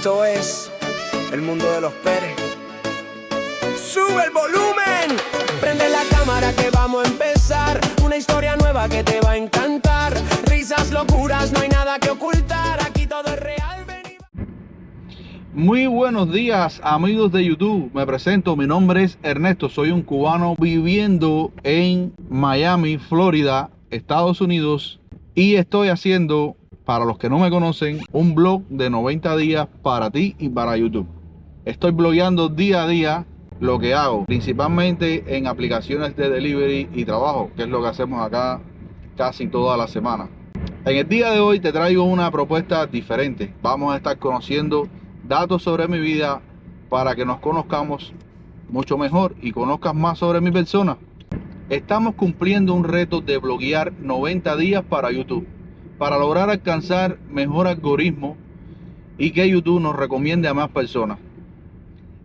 Esto es el mundo de los Pérez. ¡Sube el volumen! Prende la cámara que vamos a empezar. Una historia nueva que te va a encantar. Risas, locuras, no hay nada que ocultar. Aquí todo es real. Muy buenos días, amigos de YouTube. Me presento, mi nombre es Ernesto. Soy un cubano viviendo en Miami, Florida, Estados Unidos. Y estoy haciendo, para los que no me conocen, un blog de 90 días para ti y para YouTube. Estoy blogueando día a día lo que hago, principalmente en aplicaciones de delivery y trabajo, que es lo que hacemos acá casi toda la semana. En el día de hoy te traigo una propuesta diferente. Vamos a estar conociendo datos sobre mi vida para que nos conozcamos mucho mejor y conozcas más sobre mi persona. Estamos cumpliendo un reto de bloguear 90 días para YouTube, para lograr alcanzar mejor algoritmo y que YouTube nos recomiende a más personas.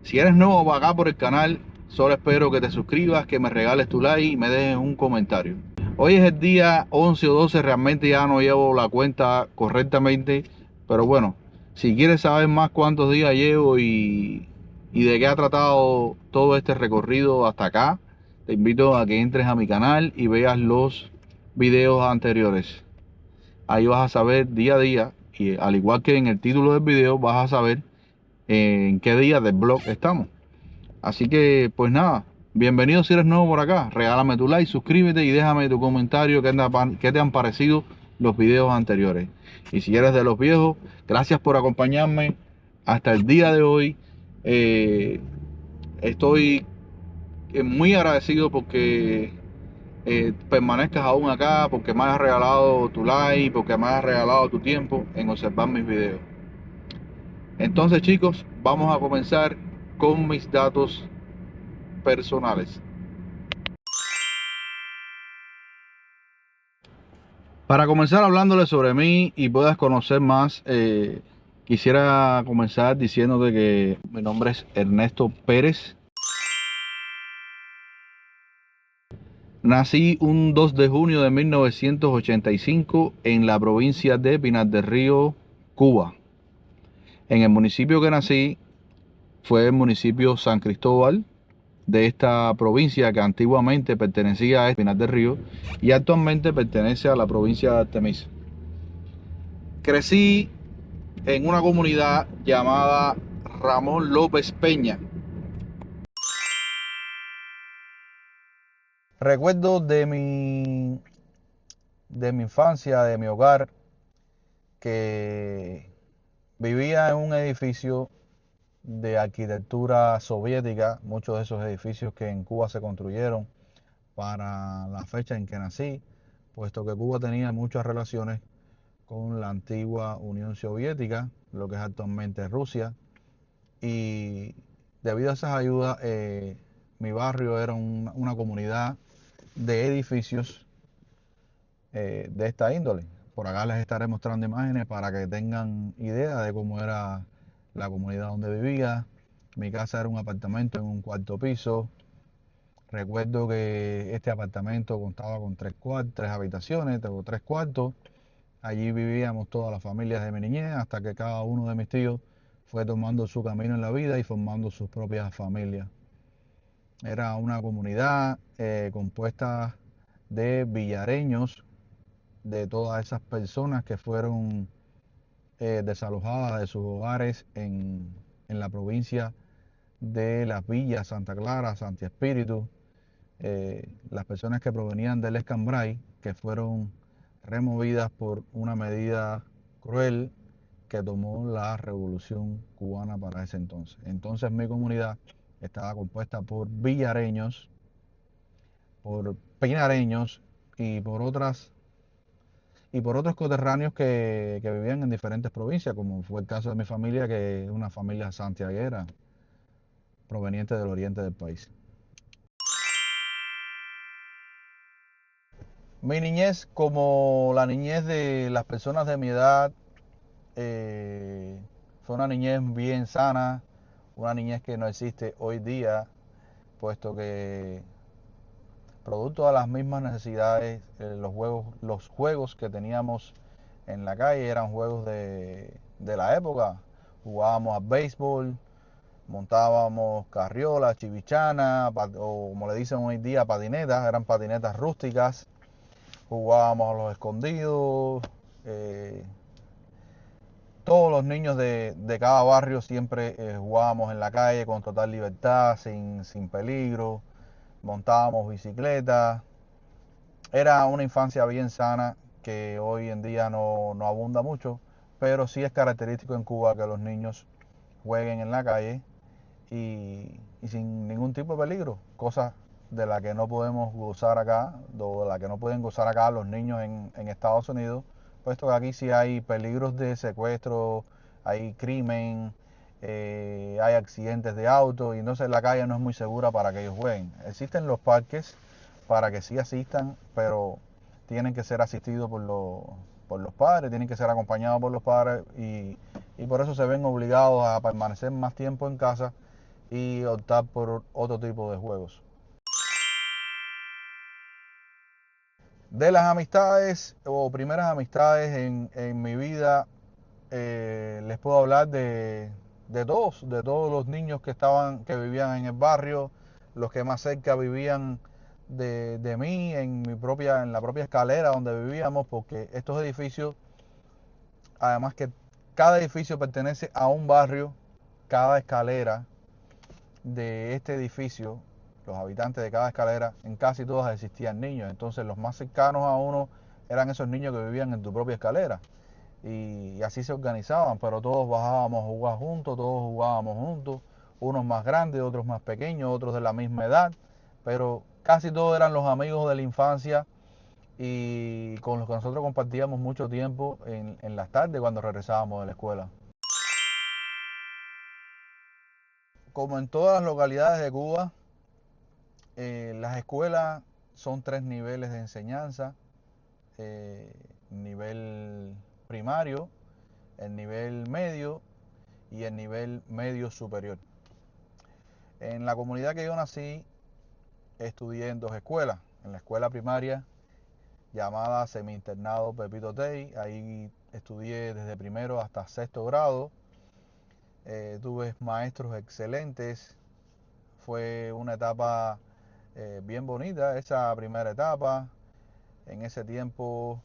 Si eres nuevo acá por el canal, solo espero que te suscribas, que me regales tu like y me dejes un comentario. Hoy es el día 11 o 12, realmente ya no llevo la cuenta correctamente, pero bueno, si quieres saber más cuántos días llevo y de qué ha tratado todo este recorrido hasta acá, te invito a que entres a mi canal y veas los videos anteriores. Ahí vas a saber día a día, y al igual que en el título del video, vas a saber en qué día del blog estamos. Así que pues nada, bienvenido si eres nuevo por acá. Regálame tu like, suscríbete y déjame tu comentario qué te han parecido los videos anteriores. Y si eres de los viejos, gracias por acompañarme hasta el día de hoy. Estoy muy agradecido porque permanezcas aún acá, porque me has regalado tu like, porque me has regalado tu tiempo en observar mis videos. Entonces, chicos, vamos a comenzar con mis datos personales. Para comenzar hablándoles sobre mí y puedas conocer más, quisiera comenzar diciéndote que mi nombre es Ernesto Pérez. Nací un 2 de junio de 1985 en la provincia de Pinar del Río, Cuba. En el municipio que nací fue el municipio San Cristóbal de esta provincia, que antiguamente pertenecía a Pinar del Río y actualmente pertenece a la provincia de Artemisa. Crecí en una comunidad llamada Ramón López Peña. Recuerdo de mi infancia, de mi hogar, que vivía en un edificio de arquitectura soviética, muchos de esos edificios que en Cuba se construyeron para la fecha en que nací, puesto que Cuba tenía muchas relaciones con la antigua Unión Soviética, lo que es actualmente Rusia, y debido a esas ayudas, mi barrio era una comunidad de edificios de esta índole. Por acá les estaré mostrando imágenes para que tengan idea de cómo era la comunidad donde vivía. Mi casa era un apartamento en un cuarto piso. Recuerdo que este apartamento contaba con tres habitaciones, tres cuartos. Allí vivíamos todas las familias de mi niñez, hasta que cada uno de mis tíos fue tomando su camino en la vida y formando sus propias familias. Era una comunidad compuesta de villareños, de todas esas personas que fueron desalojadas de sus hogares en la provincia de Las Villas, Santa Clara, Santi Espíritu, las personas que provenían del Escambray, que fueron removidas por una medida cruel que tomó la Revolución Cubana para ese entonces. Entonces mi comunidad estaba compuesta por villareños, por pinareños y por otros coterráneos que vivían en diferentes provincias, como fue el caso de mi familia, que es una familia santiaguera proveniente del oriente del país. Mi niñez, como la niñez de las personas de mi edad, fue una niñez bien sana, una niñez que no existe hoy día, puesto que producto de las mismas necesidades, los juegos que teníamos en la calle eran juegos de la época, jugábamos al béisbol, montábamos carriolas, chivichana, o como le dicen hoy en día, patinetas, eran patinetas rústicas, jugábamos a los escondidos. Todos los niños de cada barrio siempre jugábamos en la calle con total libertad, sin peligro, montábamos bicicletas. Era una infancia bien sana que hoy en día no abunda mucho, pero sí es característico en Cuba que los niños jueguen en la calle y sin ningún tipo de peligro, cosas de la que no podemos gozar acá, o de la que no pueden gozar acá los niños en Estados Unidos, puesto que aquí sí hay peligros de secuestro, hay crimen, hay accidentes de auto y entonces la calle no es muy segura para que ellos jueguen. Existen los parques para que sí asistan, pero tienen que ser asistidos por los padres, tienen que ser acompañados por los padres y por eso se ven obligados a permanecer más tiempo en casa y optar por otro tipo de juegos. De las amistades o primeras amistades en mi vida, les puedo hablar de todos los niños que vivían en el barrio, los que más cerca vivían de mí, en la propia escalera donde vivíamos, porque estos edificios, además que cada edificio pertenece a un barrio, cada escalera de este edificio, los habitantes de cada escalera, en casi todas existían niños. Entonces los más cercanos a uno eran esos niños que vivían en tu propia escalera. Y así se organizaban, pero todos bajábamos a jugar juntos, todos jugábamos juntos, unos más grandes, otros más pequeños, otros de la misma edad, pero casi todos eran los amigos de la infancia y con los que nosotros compartíamos mucho tiempo en las tardes cuando regresábamos de la escuela. Como en todas las localidades de Cuba, las escuelas son tres niveles de enseñanza: nivel primario, el nivel medio y el nivel medio superior. En la comunidad que yo nací, estudié en dos escuelas. En la escuela primaria llamada Semi-Internado Pepito Tey, ahí estudié desde primero hasta sexto grado. Tuve maestros excelentes, fue una etapa bien bonita esa primera etapa. En ese tiempo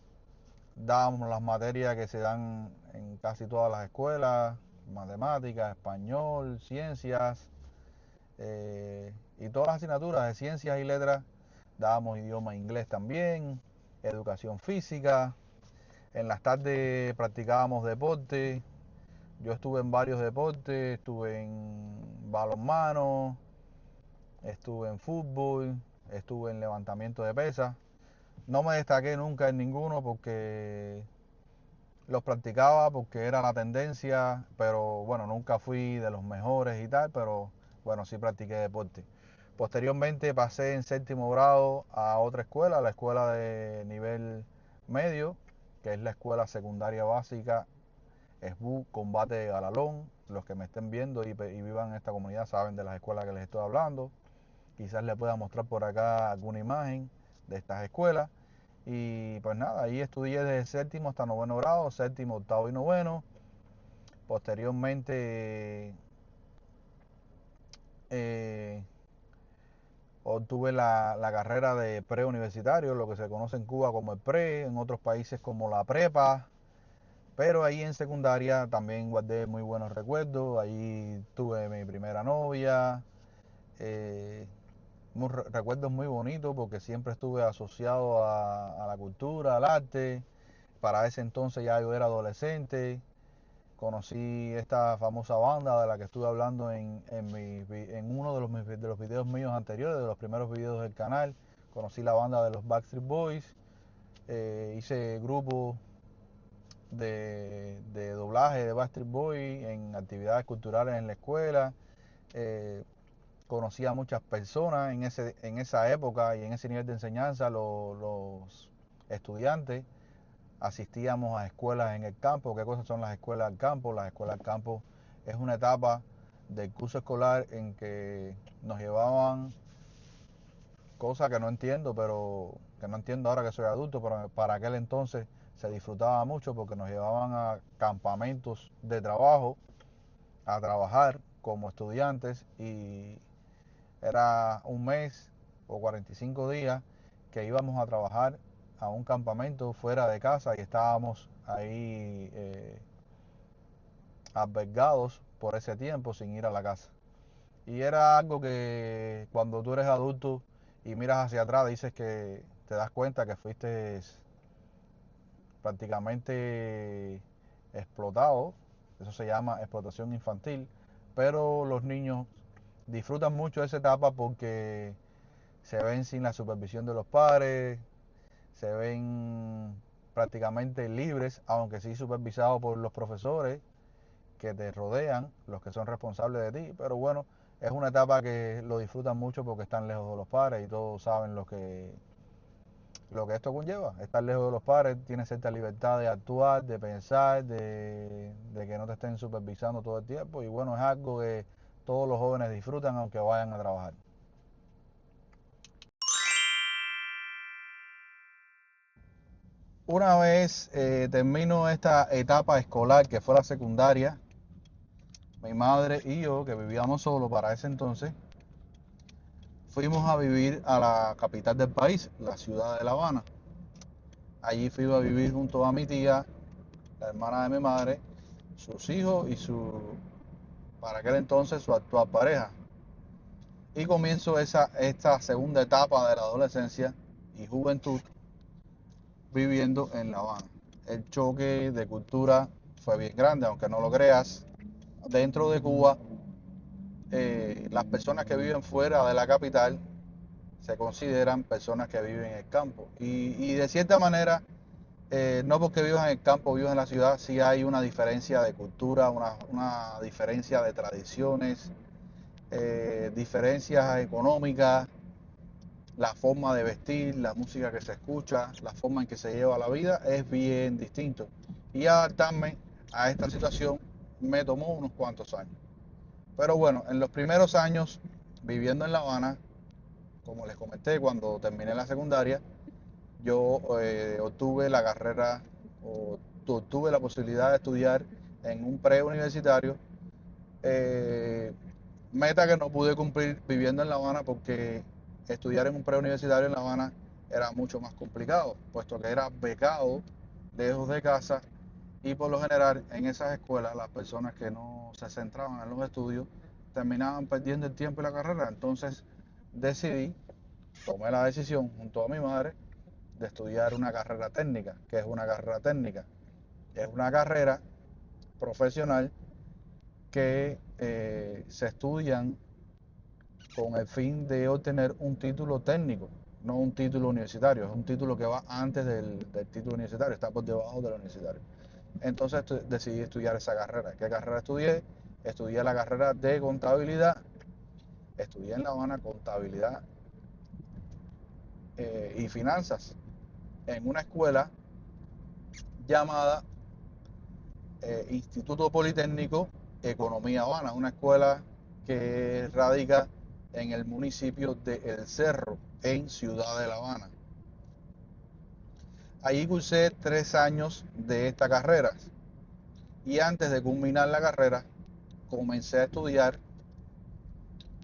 dábamos las materias que se dan en casi todas las escuelas: matemáticas, español, ciencias, y todas las asignaturas de ciencias y letras. Dábamos idioma inglés también, educación física. En las tardes practicábamos deporte. Yo estuve en varios deportes, estuve en balonmano, estuve en fútbol, estuve en levantamiento de pesas. No me destaqué nunca en ninguno porque los practicaba, porque era la tendencia, pero bueno, nunca fui de los mejores y tal, pero bueno, sí practiqué deporte. Posteriormente pasé en séptimo grado a otra escuela, la escuela de nivel medio, que es la escuela secundaria básica SBU Combate de Galalón. Los que me estén viendo y vivan en esta comunidad saben de las escuelas que les estoy hablando. Quizás les pueda mostrar por acá alguna imagen de estas escuelas. Y pues nada, ahí estudié desde séptimo hasta noveno grado, séptimo, octavo y noveno. Posteriormente obtuve la carrera de preuniversitario, lo que se conoce en Cuba como el pre, en otros países como la prepa. Pero ahí en secundaria también guardé muy buenos recuerdos. Ahí tuve mi primera novia. eh, Recuerdos muy bonitos porque siempre estuve asociado a la cultura, al arte. Para ese entonces ya yo era adolescente. Conocí esta famosa banda de la que estuve hablando en uno de los videos míos anteriores, de los primeros videos del canal. Conocí la banda de los Backstreet Boys. Hice grupo de doblaje de Backstreet Boys en actividades culturales en la escuela. Conocí a muchas personas en esa época y en ese nivel de enseñanza. Los estudiantes asistíamos a escuelas en el campo. ¿Qué cosas son las escuelas al campo? Las escuelas al campo es una etapa del curso escolar en que nos llevaban cosas que no entiendo, pero que no entiendo ahora que soy adulto, pero para aquel entonces se disfrutaba mucho porque nos llevaban a campamentos de trabajo a trabajar como estudiantes y era un mes o 45 días que íbamos a trabajar a un campamento fuera de casa y estábamos ahí albergados por ese tiempo sin ir a la casa. Y era algo que cuando tú eres adulto y miras hacia atrás dices que te das cuenta que fuiste prácticamente explotado. Eso se llama explotación infantil. Pero los niños disfrutan mucho de esa etapa porque se ven sin la supervisión de los padres, se ven prácticamente libres, aunque sí supervisados por los profesores que te rodean, los que son responsables de ti. Pero bueno, es una etapa que lo disfrutan mucho porque están lejos de los padres y todos saben lo que esto conlleva. Estar lejos de los padres tiene cierta libertad de actuar, de pensar, de que no te estén supervisando todo el tiempo. Y bueno, es algo que todos los jóvenes disfrutan aunque vayan a trabajar. Una vez termino esta etapa escolar que fue la secundaria, mi madre y yo, que vivíamos solos para ese entonces, fuimos a vivir a la capital del país, la ciudad de La Habana. Allí fui a vivir junto a mi tía, la hermana de mi madre, sus hijos y para aquel entonces, su actual pareja. Y comienzo esta segunda etapa de la adolescencia y juventud viviendo en La Habana. El choque de cultura fue bien grande, aunque no lo creas. Dentro de Cuba, las personas que viven fuera de la capital se consideran personas que viven en el campo. Y de cierta manera, no porque vivas en el campo, vivas en la ciudad, sí hay una diferencia de cultura, una diferencia de tradiciones, diferencias económicas, la forma de vestir, la música que se escucha, la forma en que se lleva la vida es bien distinto. Y adaptarme a esta situación me tomó unos cuantos años. Pero bueno, en los primeros años viviendo en La Habana, como les comenté, cuando terminé la secundaria, yo obtuve la carrera o obtuve la posibilidad de estudiar en un preuniversitario, eh, meta que no pude cumplir viviendo en La Habana porque estudiar en un preuniversitario en La Habana era mucho más complicado, puesto que era becado, lejos de casa, y por lo general en esas escuelas las personas que no se centraban en los estudios terminaban perdiendo el tiempo y la carrera. Entonces decidí, tomé la decisión junto a mi madre de estudiar una carrera técnica. ¿Qué es una carrera técnica? Es una carrera profesional que se estudian con el fin de obtener un título técnico, no un título universitario. Es un título que va antes del título universitario, está por debajo del universitario. Entonces decidí estudiar esa carrera. ¿Qué carrera estudié? Estudié la carrera de contabilidad. Estudié en La Habana contabilidad y finanzas en una escuela llamada Instituto Politécnico Economía Habana, una escuela que radica en el municipio de El Cerro, en Ciudad de La Habana. Allí cursé 3 años de esta carrera y antes de culminar la carrera comencé a estudiar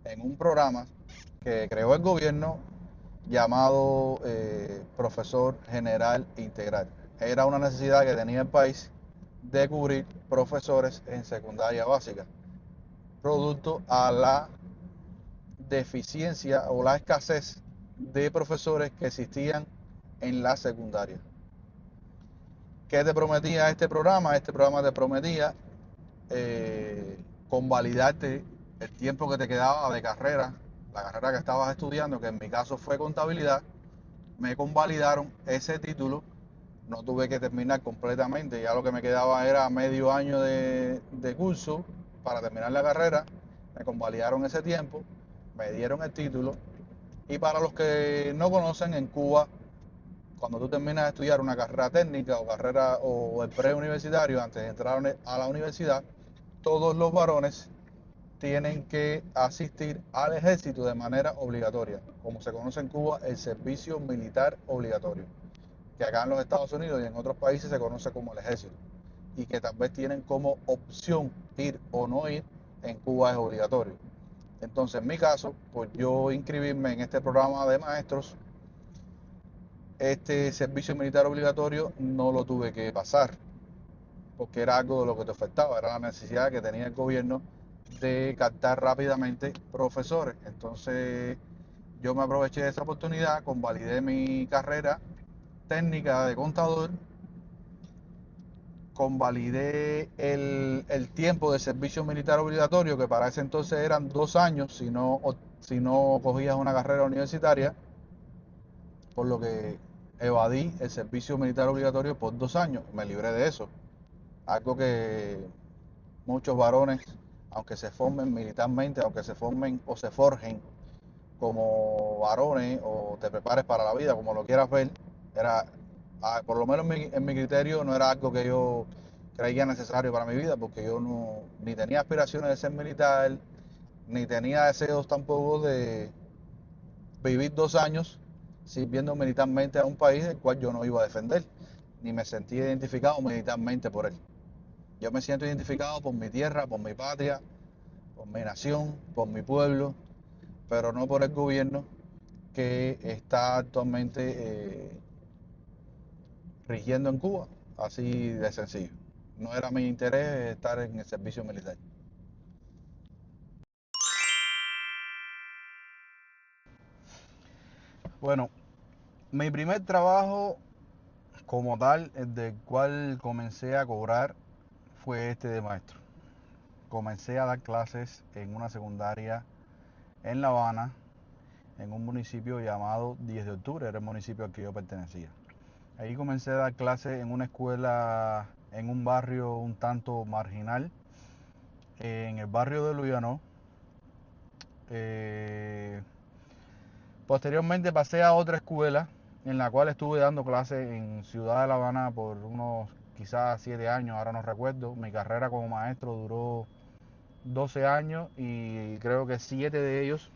en un programa que creó el gobierno llamado Profesor General Integral. Era una necesidad que tenía el país de cubrir profesores en secundaria básica, producto a la deficiencia o la escasez de profesores que existían en la secundaria. ¿Qué te prometía este programa? Este programa te prometía convalidarte el tiempo que te quedaba de carrera, la carrera que estabas estudiando, que en mi caso fue contabilidad. Me convalidaron ese título, no tuve que terminar completamente, ya lo que me quedaba era medio año de curso para terminar la carrera. Me convalidaron ese tiempo, me dieron el título. Y para los que no conocen, en Cuba, cuando tú terminas de estudiar una carrera técnica o el preuniversitario, antes de entrar a la universidad, todos los varones tienen que asistir al ejército de manera obligatoria, como se conoce en Cuba, el servicio militar obligatorio, que acá en los Estados Unidos y en otros países se conoce como el ejército, y que tal vez tienen como opción ir o no ir en Cuba es obligatorio. Entonces, en mi caso, pues yo inscribirme en este programa de maestros, este servicio militar obligatorio no lo tuve que pasar, porque era algo de lo que te ofertaba, era la necesidad que tenía el gobierno de captar rápidamente profesores. Entonces, yo me aproveché de esa oportunidad, convalidé mi carrera técnica de contador, convalidé el tiempo de servicio militar obligatorio, que para ese entonces eran 2 años, si no cogías una carrera universitaria, por lo que evadí el servicio militar obligatorio por 2 años, me libré de eso. Algo que muchos varones, aunque se formen militarmente, aunque se formen o se forjen como varones o te prepares para la vida, como lo quieras ver, era, por lo menos en mi criterio, no era algo que yo creía necesario para mi vida, porque yo no, ni tenía aspiraciones de ser militar, ni tenía deseos tampoco de vivir 2 años sirviendo militarmente a un país del cual yo no iba a defender, ni me sentía identificado militarmente por él. Yo me siento identificado por mi tierra, por mi patria, por mi nación, por mi pueblo, pero no por el gobierno que está actualmente rigiendo en Cuba, así de sencillo. No era mi interés estar en el servicio militar. Bueno, mi primer trabajo como tal, el del cual comencé a cobrar, fue este de maestro. Comencé a dar clases en una secundaria en La Habana, en un municipio llamado 10 de octubre, era el municipio al que yo pertenecía. Ahí comencé a dar clases en una escuela en un barrio un tanto marginal, en el barrio de Luyanó. Posteriormente pasé a otra escuela en la cual estuve dando clases en Ciudad de La Habana por unos quizás 7 años, ahora no recuerdo. Mi carrera como maestro duró 12 años y creo que 7 de ellos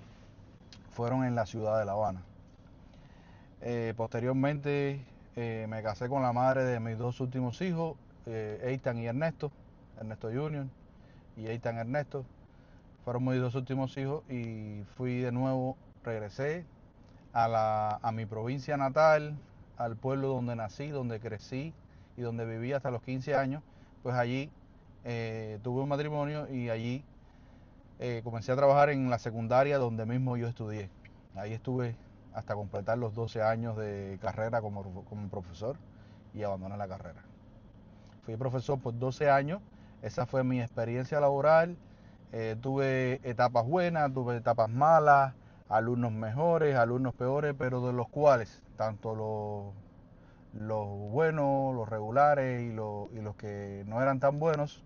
fueron en la Ciudad de La Habana. Posteriormente me casé con la madre de mis 2 últimos hijos, Eitan y Ernesto, Ernesto Junior y Eitan Ernesto. Fueron mis 2 últimos hijos y fui de nuevo, regresé a mi provincia natal, al pueblo donde nací, donde crecí y donde viví hasta los 15 años. Pues allí tuve un matrimonio y allí comencé a trabajar en la secundaria donde mismo yo estudié. Ahí estuve hasta completar los 12 años de carrera como profesor y abandoné la carrera. Fui profesor por 12 años, esa fue mi experiencia laboral. Tuve etapas buenas, tuve etapas malas, alumnos mejores, alumnos peores, pero de los cuales tanto los buenos, los regulares y los que no eran tan buenos,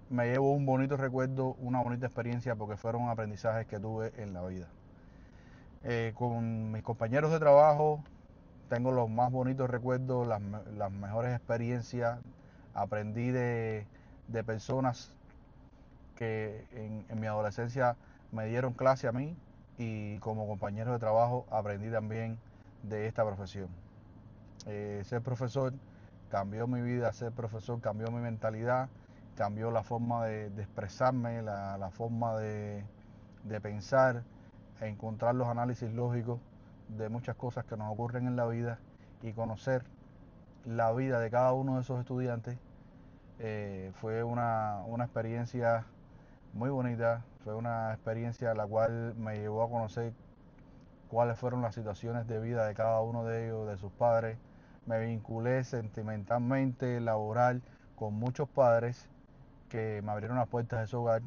me llevo un bonito recuerdo, una bonita experiencia, porque fueron aprendizajes que tuve en la vida. Con mis compañeros de trabajo tengo los más bonitos recuerdos, las mejores experiencias. Aprendí de personas que en mi adolescencia me dieron clase a mí, y como compañeros de trabajo aprendí también de esta profesión. Ser profesor cambió mi vida, ser profesor cambió mi mentalidad, cambió la forma de expresarme, la forma de pensar, encontrar los análisis lógicos de muchas cosas que nos ocurren en la vida y conocer la vida de cada uno de esos estudiantes. Fue una experiencia muy bonita, fue una experiencia la cual me llevó a conocer cuáles fueron las situaciones de vida de cada uno de ellos, de sus padres. Me vinculé sentimentalmente, laboral, con muchos padres que me abrieron las puertas de su hogar,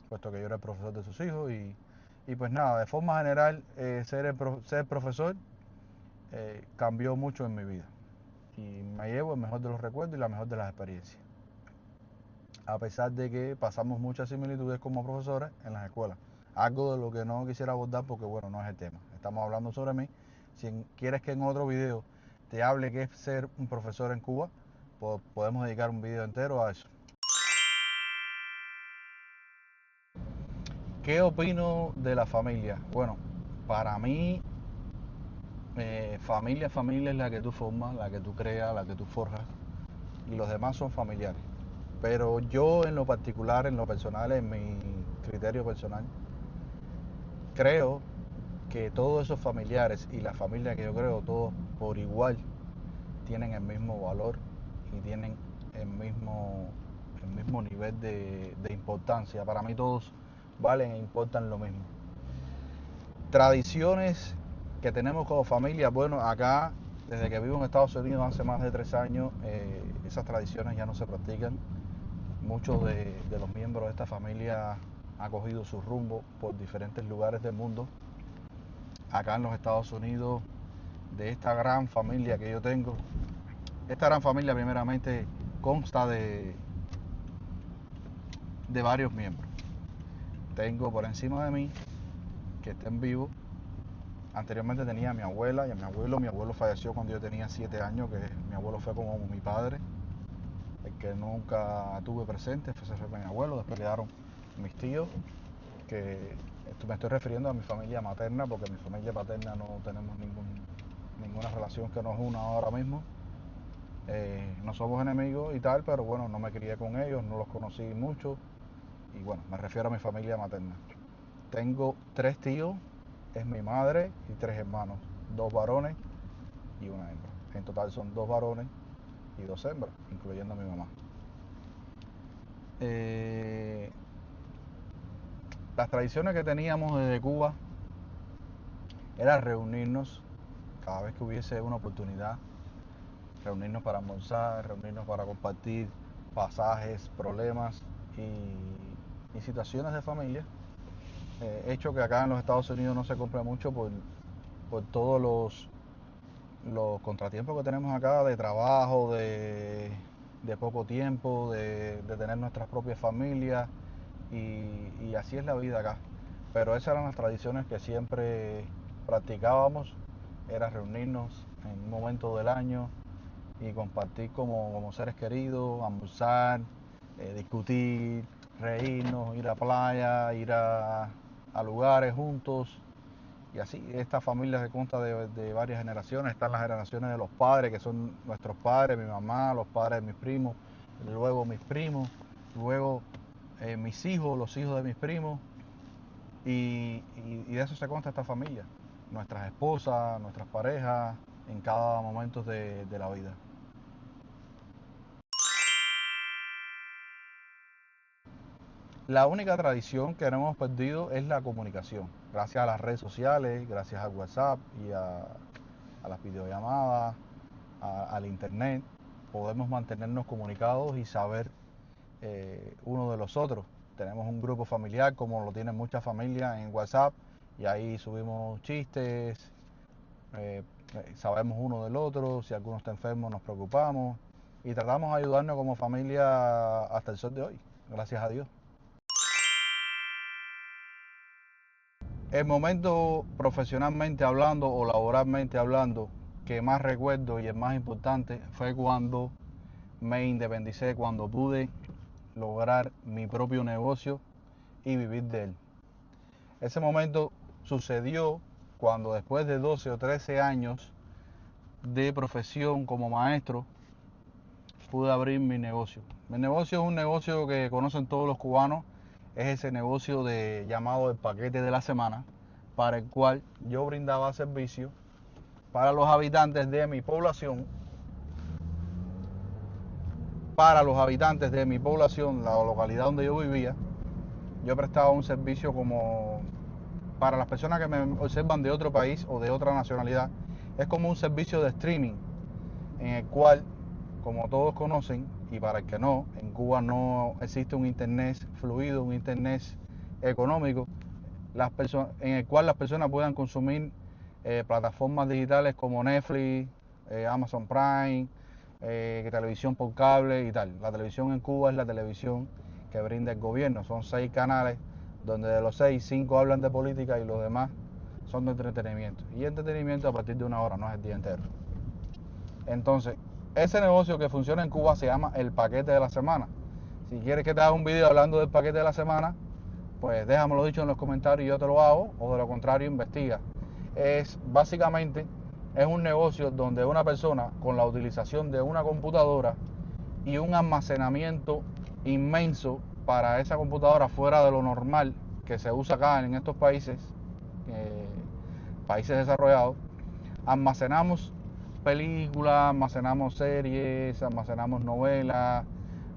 puesto que yo era el profesor de sus hijos. Y pues nada, de forma general, ser profesor cambió mucho en mi vida. Y me llevo el mejor de los recuerdos y la mejor de las experiencias. A pesar de que pasamos muchas similitudes como profesores en las escuelas. Algo de lo que no quisiera abordar porque, bueno, no es el tema. Estamos hablando sobre mí. Si quieres que en otro video te hable qué es ser un profesor en Cuba, pues podemos dedicar un video entero a eso. ¿Qué opino de la familia? Bueno, para mí, familia es la que tú formas, la que tú creas, la que tú forjas, y los demás son familiares. Pero yo en lo particular, en lo personal, en mi criterio personal, creo que todos esos familiares y la familia que yo creo, todos por igual, tienen el mismo valor y tienen el mismo nivel de importancia. Para mí todos valen e importan lo mismo. Tradiciones que tenemos como familia, bueno, acá, desde que vivo en Estados Unidos hace más de 3 años, esas tradiciones ya no se practican. Muchos de los miembros de esta familia han cogido su rumbo por diferentes lugares del mundo. Acá en los Estados Unidos, de esta gran familia que yo tengo, esta gran familia primeramente consta de varios miembros. Tengo por encima de mí, que estén vivos. Anteriormente tenía a mi abuela y a mi abuelo. Mi abuelo falleció cuando yo tenía 7 años, que mi abuelo fue como mi padre. El que nunca tuve presente fue mi abuelo. Después quedaron mis tíos, que me estoy refiriendo a mi familia materna, porque mi familia paterna no tenemos ninguna relación que nos una ahora mismo. No somos enemigos y tal, pero bueno, no me crié con ellos, no los conocí mucho. Y bueno, me refiero a mi familia materna. Tengo 3 tíos, es mi madre y 3 hermanos, 2 varones y una hembra. En total son 2 varones y 2 hembras, incluyendo a mi mamá. Las tradiciones que teníamos desde Cuba era reunirnos cada vez que hubiese una oportunidad, reunirnos para almorzar, reunirnos para compartir pasajes, problemas y situaciones de familia. Hecho que acá en los Estados Unidos no se compra mucho por todos los contratiempos que tenemos acá de trabajo, de poco tiempo, de tener nuestras propias familias, y así es la vida acá. Pero esas eran las tradiciones que siempre practicábamos, era reunirnos en un momento del año y compartir como seres queridos, almorzar, discutir, reírnos, ir a playa, ir a lugares juntos. Y así, esta familia se consta de varias generaciones. Están las generaciones de los padres, que son nuestros padres, mi mamá, los padres de mis primos, luego mis primos, luego mis hijos, los hijos de mis primos. Y de eso se consta esta familia. Nuestras esposas, nuestras parejas, en cada momento de la vida. La única tradición que no hemos perdido es la comunicación. Gracias a las redes sociales, gracias al WhatsApp y a las videollamadas, al internet, podemos mantenernos comunicados y saber uno de los otros. Tenemos un grupo familiar, como lo tienen muchas familias, en WhatsApp, y ahí subimos chistes, sabemos uno del otro, si alguno está enfermo nos preocupamos y tratamos de ayudarnos como familia hasta el sol de hoy, gracias a Dios. El momento profesionalmente hablando o laboralmente hablando que más recuerdo y el más importante fue cuando me independicé, cuando pude lograr mi propio negocio y vivir de él. Ese momento sucedió cuando después de 12 o 13 años de profesión como maestro pude abrir mi negocio. Mi negocio es un negocio que conocen todos los cubanos. Es ese negocio llamado el paquete de la semana, para el cual yo brindaba servicio para los habitantes de mi población. Para los habitantes de mi población, la localidad donde yo vivía, yo prestaba un servicio como para las personas que me observan de otro país o de otra nacionalidad. Es como un servicio de streaming, en el cual, como todos conocen, y para el que no, en Cuba no existe un internet fluido, un internet económico, en el cual las personas puedan consumir plataformas digitales como Netflix, Amazon Prime, televisión por cable y tal. La televisión en Cuba es la televisión que brinda el gobierno. Son 6 canales, donde de los 6, 5 hablan de política y los demás son de entretenimiento. Y entretenimiento a partir de 1 hora, no es el día entero. Entonces, ese negocio que funciona en Cuba se llama el paquete de la semana. Si quieres que te haga un video hablando del paquete de la semana, pues déjamelo dicho en los comentarios y yo te lo hago, o de lo contrario investiga. Básicamente es un negocio donde una persona, con la utilización de una computadora y un almacenamiento inmenso para esa computadora, fuera de lo normal que se usa acá en estos países, países desarrollados. Almacenamos películas, almacenamos series, almacenamos novelas,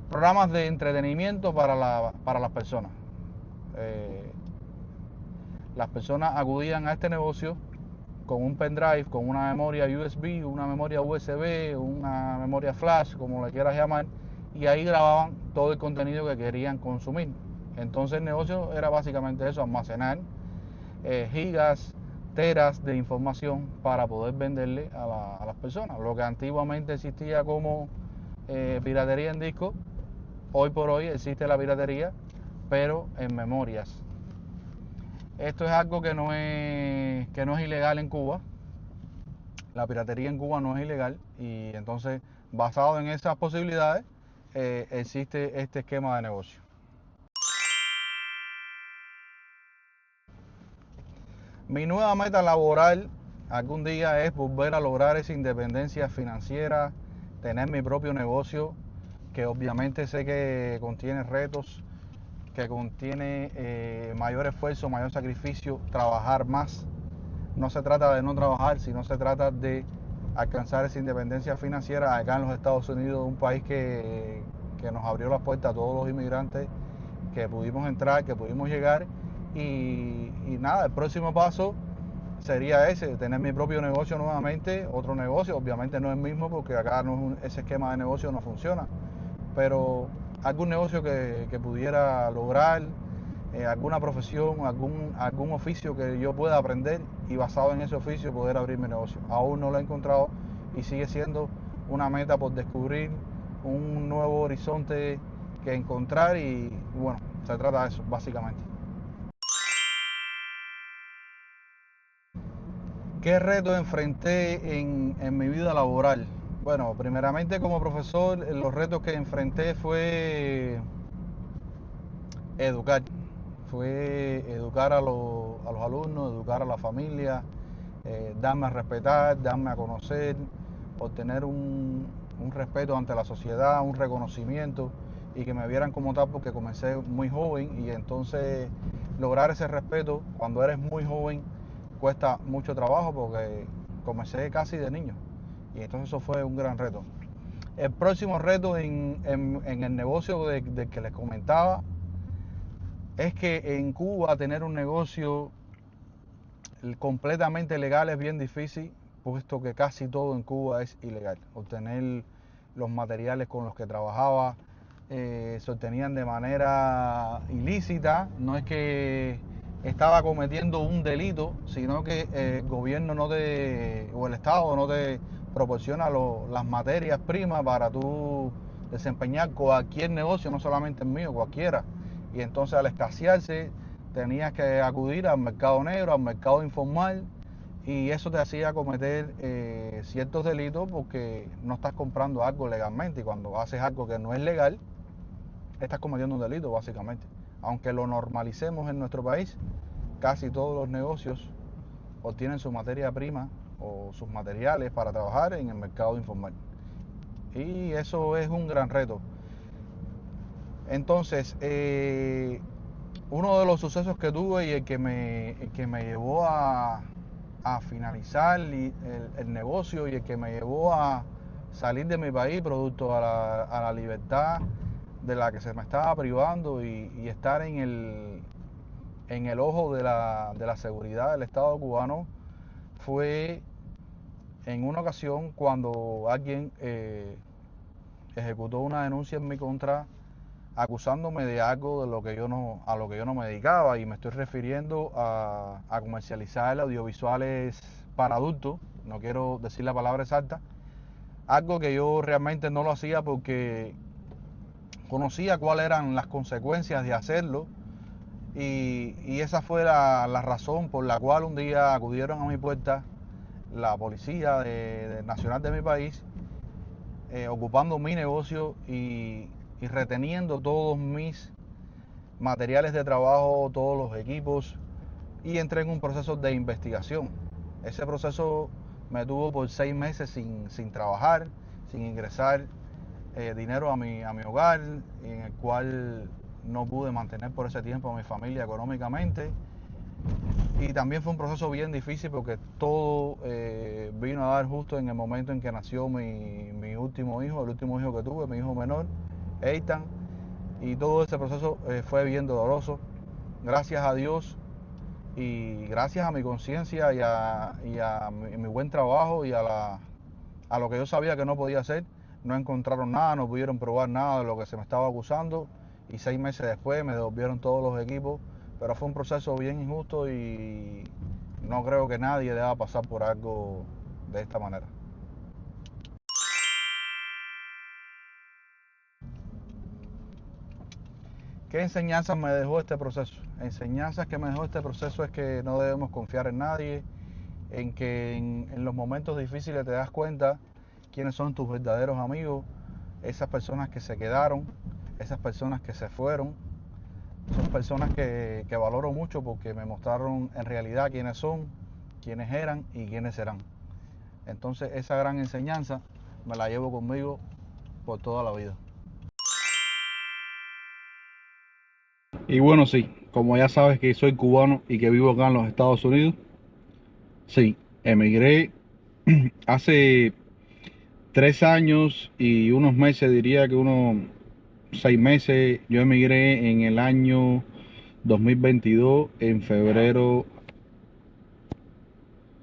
programas de entretenimiento para las personas. Las personas acudían a este negocio con un pendrive, con una memoria USB, una memoria USB, una memoria flash, como le quieras llamar, y ahí grababan todo el contenido que querían consumir. Entonces el negocio era básicamente eso, almacenar gigas, teras de información para poder venderle a las personas. Lo que antiguamente existía como piratería en disco, hoy por hoy existe la piratería, pero en memorias. Esto es algo que no es ilegal en Cuba. La piratería en Cuba no es ilegal, y entonces, basado en esas posibilidades, existe este esquema de negocio. Mi nueva meta laboral algún día es volver a lograr esa independencia financiera, tener mi propio negocio, que obviamente sé que contiene retos, que contiene mayor esfuerzo, mayor sacrificio, trabajar más. No se trata de no trabajar, sino se trata de alcanzar esa independencia financiera acá en los Estados Unidos, un país que nos abrió las puertas a todos los inmigrantes, que pudimos entrar, que pudimos llegar. Y nada, el próximo paso sería ese, tener mi propio negocio nuevamente, otro negocio, obviamente no es el mismo porque acá ese esquema de negocio no funciona, pero algún negocio que pudiera lograr, alguna profesión, algún oficio que yo pueda aprender, y basado en ese oficio poder abrir mi negocio. Aún no lo he encontrado y sigue siendo una meta por descubrir, un nuevo horizonte que encontrar, y bueno, se trata de eso básicamente. ¿Qué reto enfrenté en mi vida laboral? Bueno, primeramente como profesor, los retos que enfrenté fue educar. Fue educar a los alumnos, educar a la familia, darme a respetar, darme a conocer, obtener un respeto ante la sociedad, un reconocimiento, y que me vieran como tal, porque comencé muy joven, y entonces lograr ese respeto cuando eres muy joven cuesta mucho trabajo, porque comencé casi de niño, y entonces eso fue un gran reto. El próximo reto en el negocio de que les comentaba es que en Cuba tener un negocio completamente legal es bien difícil, puesto que casi todo en Cuba es ilegal. Obtener los materiales con los que trabajaba se obtenían de manera ilícita. No es que estaba cometiendo un delito, sino que el gobierno o el Estado no te proporciona las materias primas para tú desempeñar cualquier negocio, no solamente el mío, cualquiera. Y entonces, al escasearse, tenías que acudir al mercado negro, al mercado informal, y eso te hacía cometer ciertos delitos, porque no estás comprando algo legalmente, y cuando haces algo que no es legal, estás cometiendo un delito básicamente. Aunque lo normalicemos en nuestro país, casi todos los negocios obtienen su materia prima o sus materiales para trabajar en el mercado informal, y eso es un gran reto. Entonces, uno de los sucesos que tuve, y el que me llevó a finalizar el negocio, y el que me llevó a salir de mi país producto a la libertad de la que se me estaba privando, y estar en el ojo de la seguridad del Estado cubano, fue en una ocasión cuando alguien ejecutó una denuncia en mi contra, acusándome de algo a lo que yo no me dedicaba, y me estoy refiriendo a comercializar audiovisuales para adultos. No quiero decir la palabra exacta, algo que yo realmente no lo hacía porque conocía cuáles eran las consecuencias de hacerlo, y esa fue la razón por la cual un día acudieron a mi puerta la policía nacional de mi país, ocupando mi negocio y reteniendo todos mis materiales de trabajo, todos los equipos, y entré en un proceso de investigación. Ese proceso me tuvo por 6 meses sin trabajar, sin ingresar dinero a mi hogar, en el cual no pude mantener por ese tiempo a mi familia económicamente. Y también fue un proceso bien difícil porque todo vino a dar justo en el momento en que nació mi último hijo, el último hijo que tuve, mi hijo menor, Eitan. Y todo ese proceso fue bien doloroso. Gracias a Dios y gracias a mi conciencia y a mi buen trabajo y a lo que yo sabía que no podía hacer, no encontraron nada, no pudieron probar nada de lo que se me estaba acusando. Y 6 meses después me devolvieron todos los equipos. Pero fue un proceso bien injusto y no creo que nadie deba pasar por algo de esta manera. ¿Qué enseñanzas me dejó este proceso? Enseñanzas que me dejó este proceso es que no debemos confiar en nadie, en que en los momentos difíciles te das cuenta quiénes son tus verdaderos amigos, esas personas que se quedaron, esas personas que se fueron. Son personas que valoro mucho porque me mostraron en realidad quiénes son, quiénes eran y quiénes serán. Entonces esa gran enseñanza me la llevo conmigo por toda la vida. Y bueno, sí, como ya sabes que soy cubano y que vivo acá en los Estados Unidos, sí, emigré hace 3 años y unos meses, diría que unos 6 meses. Yo emigré en el año 2022, en febrero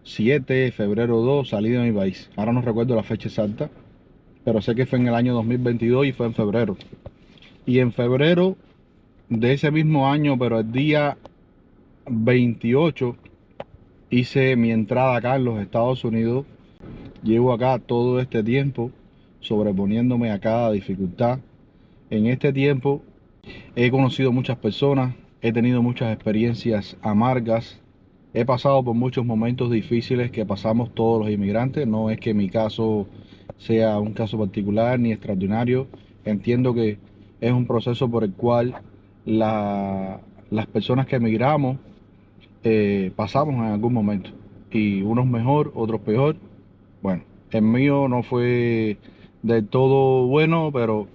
7, febrero 2, salí de mi país. Ahora no recuerdo la fecha exacta, pero sé que fue en el año 2022 y fue en febrero. Y en febrero de ese mismo año, pero el día 28, hice mi entrada acá en los Estados Unidos. Llevo acá todo este tiempo sobreponiéndome a cada dificultad. En este tiempo he conocido muchas personas, he tenido muchas experiencias amargas, he pasado por muchos momentos difíciles que pasamos todos los inmigrantes. No es que mi caso sea un caso particular ni extraordinario. Entiendo que es un proceso por el cual las personas que emigramos pasamos en algún momento. Y unos mejor, otros peor. Bueno, el mío no fue del todo bueno, pero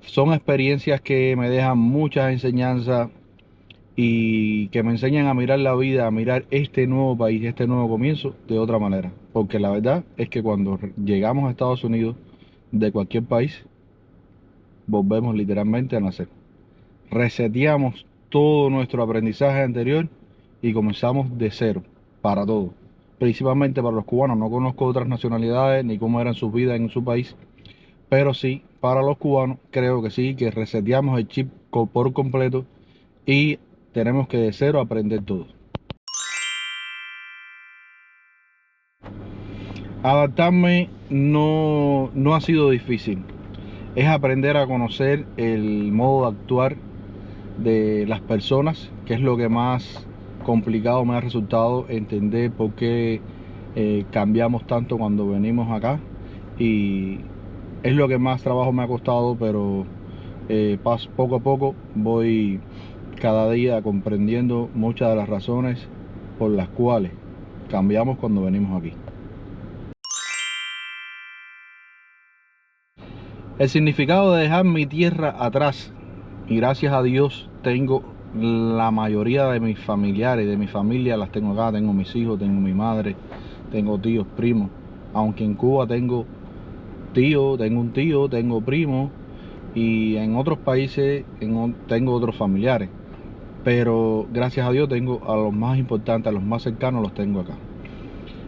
son experiencias que me dejan muchas enseñanzas y que me enseñan a mirar la vida, a mirar este nuevo país, este nuevo comienzo de otra manera. Porque la verdad es que cuando llegamos a Estados Unidos de cualquier país, volvemos literalmente a nacer. Reseteamos todo nuestro aprendizaje anterior y comenzamos de cero para todo. Principalmente para los cubanos. No conozco otras nacionalidades ni cómo eran sus vidas en su país, pero sí, para los cubanos creo que sí, que reseteamos el chip por completo y tenemos que de cero aprender todo. Adaptarme no ha sido difícil. Es aprender a conocer el modo de actuar de las personas, que es lo que más complicado me ha resultado entender por qué cambiamos tanto cuando venimos acá. Y es lo que más trabajo me ha costado, pero poco a poco voy cada día comprendiendo muchas de las razones por las cuales cambiamos cuando venimos aquí. El significado de dejar mi tierra atrás, y gracias a Dios tengo la mayoría de mis familiares, de mi familia las tengo acá. Tengo mis hijos, tengo mi madre, tengo tíos, primos. Aunque en Cuba tengo un tío, tengo primo, y en otros países tengo otros familiares. Pero gracias a Dios tengo a los más importantes, a los más cercanos los tengo acá.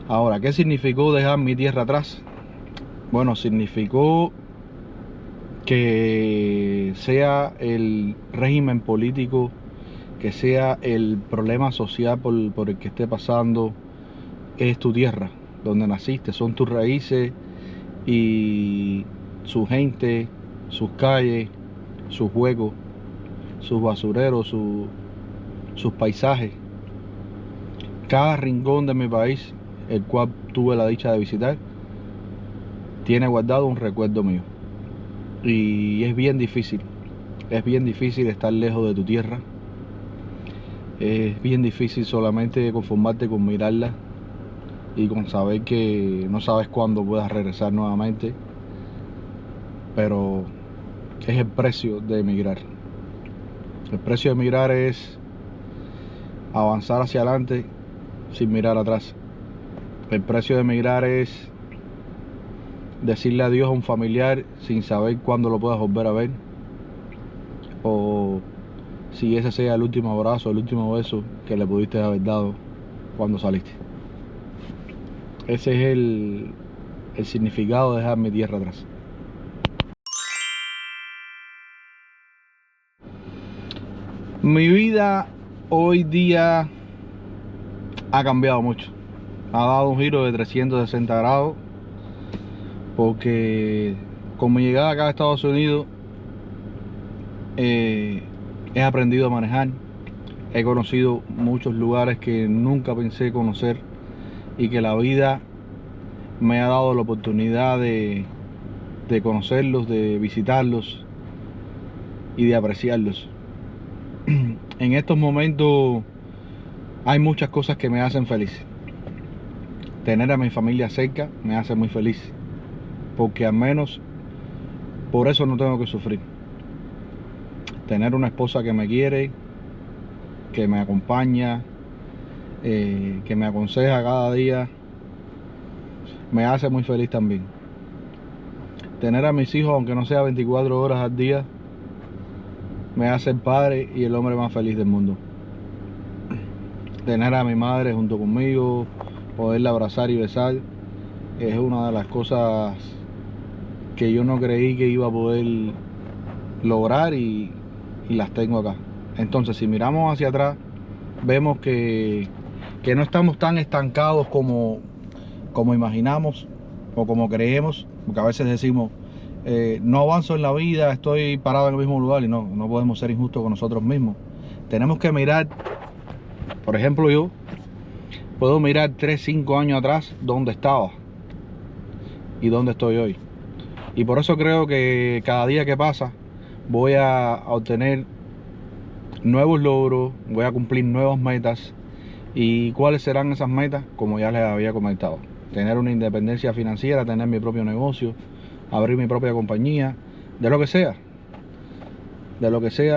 Ahora, ¿qué significó dejar mi tierra atrás? Bueno, significó que sea el régimen político, que sea el problema social por el que esté pasando, es tu tierra, donde naciste, son tus raíces y su gente, sus calles, sus juegos, sus basureros, sus paisajes. Cada rincón de mi país, el cual tuve la dicha de visitar, tiene guardado un recuerdo mío. Y es bien difícil estar lejos de tu tierra. Es bien difícil solamente conformarte con mirarla y con saber que no sabes cuándo puedas regresar nuevamente. pero es el precio de emigrar. El precio de emigrar es avanzar hacia adelante sin mirar atrás. El precio de emigrar es decirle adiós a un familiar sin saber cuándo lo puedas volver a ver, o si ese sea el último abrazo, el último beso que le pudiste haber dado cuando saliste. Ese es el significado de dejar mi tierra atrás. Mi vida hoy día ha cambiado mucho. Ha dado un giro de 360 grados, porque con mi llegada acá a Estados Unidos he aprendido a manejar. He conocido muchos lugares que nunca pensé conocer y que la vida me ha dado la oportunidad de conocerlos, de visitarlos y de apreciarlos. En estos momentos hay muchas cosas que me hacen feliz. Tener a mi familia cerca me hace muy feliz, porque al menos por eso no tengo que sufrir. Tener una esposa que me quiere, que me acompaña, que me aconseja cada día, me hace muy feliz también. Tener a mis hijos, aunque no sea 24 horas al día, me hace el padre y el hombre más feliz del mundo. Tener a mi madre junto conmigo, poderla abrazar y besar, es una de las cosas que yo no creí que iba a poder lograr, y las tengo acá. Entonces, si miramos hacia atrás, vemos que no estamos tan estancados como imaginamos o como creemos, porque a veces decimos, no avanzo en la vida, estoy parado en el mismo lugar, y no podemos ser injustos con nosotros mismos. Tenemos que mirar, por ejemplo, yo puedo mirar 3, 5 años atrás dónde estaba y dónde estoy hoy. Y por eso creo que cada día que pasa voy a obtener nuevos logros, voy a cumplir nuevas metas. ¿Y cuáles serán esas metas? Como ya les había comentado: tener una independencia financiera, tener mi propio negocio, abrir mi propia compañía, de lo que sea,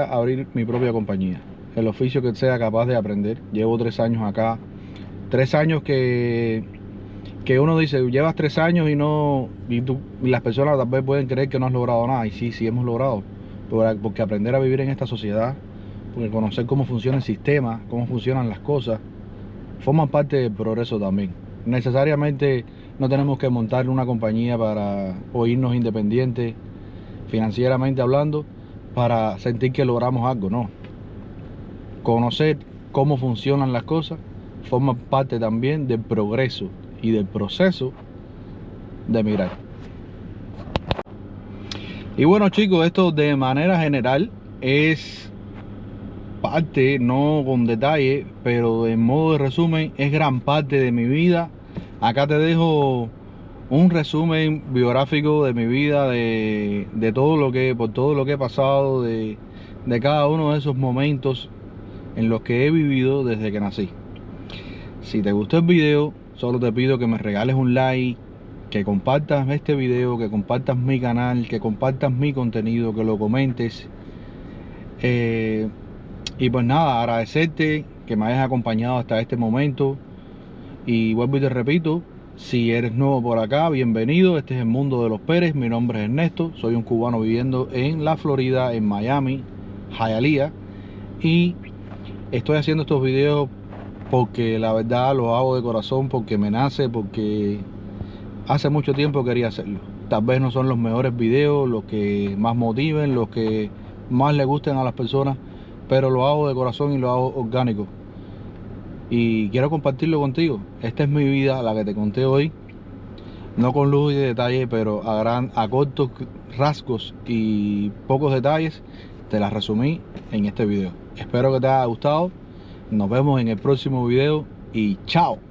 abrir mi propia compañía, el oficio que sea capaz de aprender. Llevo 3 años acá, 3 años que uno dice, llevas 3 años y las personas tal vez pueden creer que no has logrado nada, y sí hemos logrado, porque aprender a vivir en esta sociedad, porque conocer cómo funciona el sistema, cómo funcionan las cosas, forman parte del progreso también. Necesariamente no tenemos que montar una compañía o irnos independientes financieramente hablando para sentir que logramos algo, no. Conocer cómo funcionan las cosas forma parte también del progreso y del proceso de emigrar. Y bueno, chicos, esto de manera general es parte, no con detalle, pero en modo de resumen, es gran parte de mi vida. Acá te dejo un resumen biográfico de mi vida, de todo lo que he pasado, de cada uno de esos momentos en los que he vivido desde que nací. Si te gustó el video, solo te pido que me regales un like, que compartas este video, que compartas mi canal, que compartas mi contenido, que lo comentes. Y pues nada, agradecerte que me hayas acompañado hasta este momento. Y vuelvo y te repito, si eres nuevo por acá, bienvenido. Este es el mundo de los Pérez. Mi nombre es Ernesto, soy un cubano viviendo en la Florida, en Miami, Hialeah. Y estoy haciendo estos videos porque la verdad los hago de corazón, porque me nace, porque hace mucho tiempo quería hacerlo. Tal vez no son los mejores videos, los que más motiven, los que más le gusten a las personas, pero lo hago de corazón y lo hago orgánico. Y quiero compartirlo contigo. Esta es mi vida, la que te conté hoy. No con lujo y detalle, pero a cortos rasgos y pocos detalles te las resumí en este video. Espero que te haya gustado. Nos vemos en el próximo video y chao.